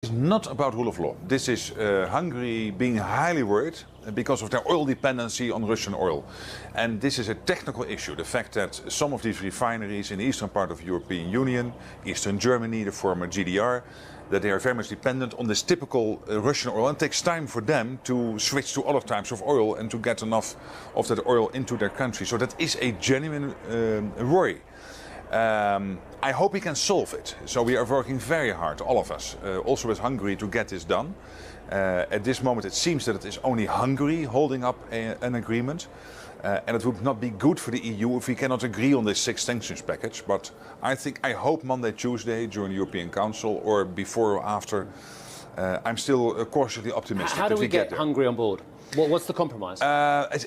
It's not about rule of law. This is Hungary being highly worried because of their oil dependency on Russian oil. And this is a technical issue. The fact that some of these refineries in the eastern part of the European Union, eastern Germany, the former GDR, that they are very much dependent on this typical Russian oil. And it takes time for them to switch to other types of oil and to get enough of that oil into their country. So that is a genuine worry. I hope we can solve it. So we are working very hard, all of us, also with Hungary, to get this done. At this moment it seems that it is only Hungary holding up an agreement. And it would not be good for the EU if we cannot agree on this 6 sanctions package. But I hope Monday, Tuesday during the European Council or before or after. I'm still cautiously optimistic. How do we get Hungary on board? What's the compromise?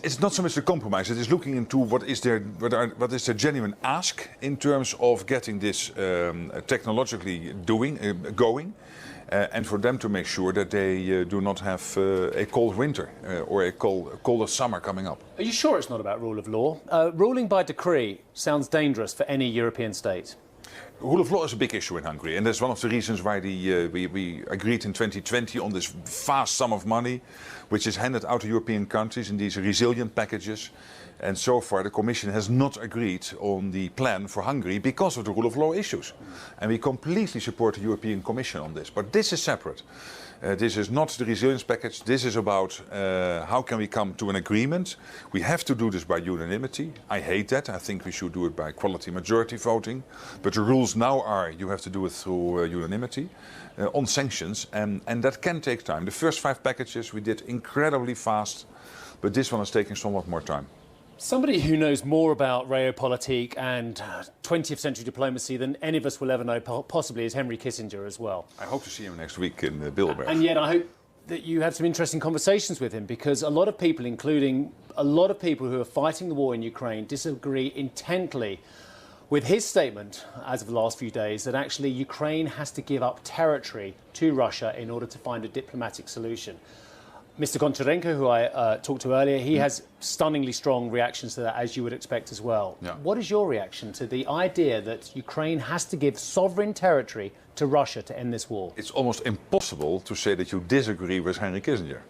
It's not so much the compromise. It is looking into what is their genuine ask in terms of getting this technologically going. And for them to make sure that they do not have a cold winter or a colder summer coming up. Are you sure it's not about rule of law? Ruling by decree sounds dangerous for any European state. Rule of law is a big issue in Hungary, and that's one of the reasons why we agreed in 2020 on this vast sum of money, which is handed out to European countries in these resilient packages. And so far the Commission has not agreed on the plan for Hungary because of the rule of law issues. And we completely support the European Commission on this. But this is separate. This is not the resilience package. This is about how can we come to an agreement. We have to do this by unanimity. I hate that. I think we should do it by quality majority voting. But the rules now are you have to do it through unanimity on sanctions. And that can take time. The first 5 packages we did incredibly fast. But this one is taking somewhat more time. Somebody who knows more about realpolitik and 20th century diplomacy than any of us will ever know possibly is Henry Kissinger as well. I hope to see him next week in Bilderberg. And yet I hope that you have some interesting conversations with him, because a lot of people, including a lot of people who are fighting the war in Ukraine, disagree intently with his statement as of the last few days that actually Ukraine has to give up territory to Russia in order to find a diplomatic solution. Mr. Goncharenko, who I talked to earlier, he has stunningly strong reactions to that, as you would expect as well. Yeah. What is your reaction to the idea that Ukraine has to give sovereign territory to Russia to end this war? It's almost impossible to say that you disagree with Henry Kissinger.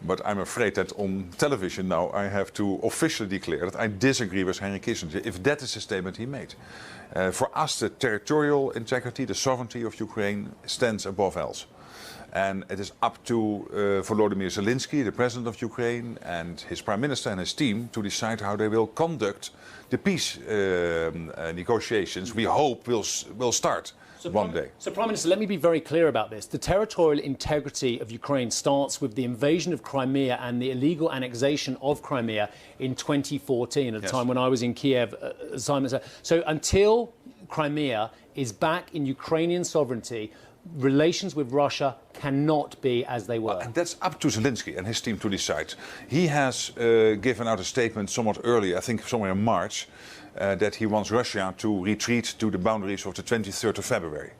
But I'm afraid that on television now I have to officially declare that I disagree with Henry Kissinger, if that is the statement he made. For us, the territorial integrity, the sovereignty of Ukraine stands above else. And it is up to Volodymyr Zelensky, the president of Ukraine, and his prime minister and his team to decide how they will conduct the peace negotiations we hope will start one day. So, Prime Minister, let me be very clear about this. The territorial integrity of Ukraine starts with the invasion of Crimea and the illegal annexation of Crimea in 2014, at a time when I was in Kiev. So until Crimea is back in Ukrainian sovereignty, relations with Russia cannot be as they were. And that's up to Zelensky and his team to decide. He has given out a statement somewhat early, I think somewhere in March, that he wants Russia to retreat to the boundaries of the 23rd of February.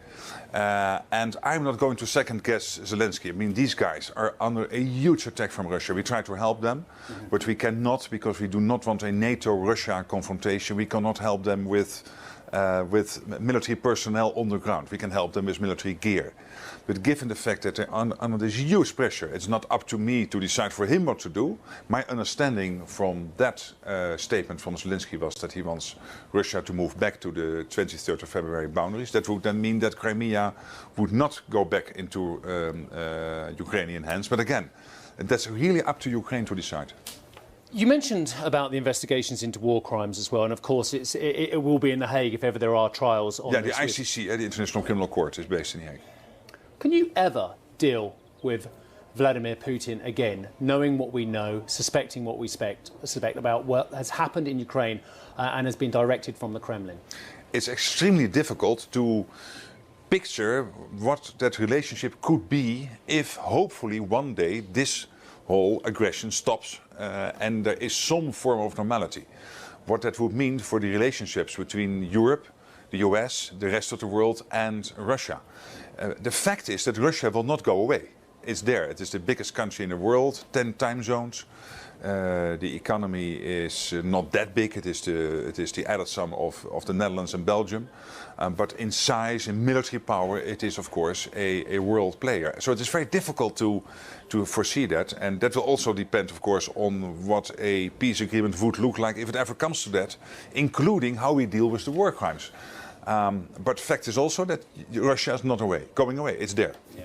And I'm not going to second guess Zelensky. I mean, these guys are under a huge attack from Russia. We try to help them, but we cannot, because we do not want a NATO-Russia confrontation. We cannot help them with military personnel on the ground. We can help them with military gear. But given the fact that they're under this huge pressure, it's not up to me to decide for him what to do. My understanding from that statement from Zelensky was that he wants Russia to move back to the 23rd of February boundaries. That would then mean that Crimea would not go back into Ukrainian hands. But again, that's really up to Ukraine to decide. You mentioned about the investigations into war crimes as well, and of course it will be in The Hague if ever there are trials on this. Yeah, the ICC, the International Criminal Court, is based in The Hague. Can you ever deal with Vladimir Putin again, knowing what we know, suspecting what we suspect about what has happened in Ukraine and has been directed from the Kremlin? It's extremely difficult to picture what that relationship could be if hopefully one day this whole aggression stops and there is some form of normality. What that would mean for the relationships between Europe, the US, the rest of the world and Russia. The fact is that Russia will not go away. it's there. It is the biggest country in the world, 10 time zones. The economy is not that big. It is the added sum of the Netherlands and Belgium. But in size, in military power, it is of course a world player. So it is very difficult to foresee that. And that will also depend, of course, on what a peace agreement would look like if it ever comes to that, including how we deal with the war crimes. But fact is also that Russia is not going away. It's there. Yeah.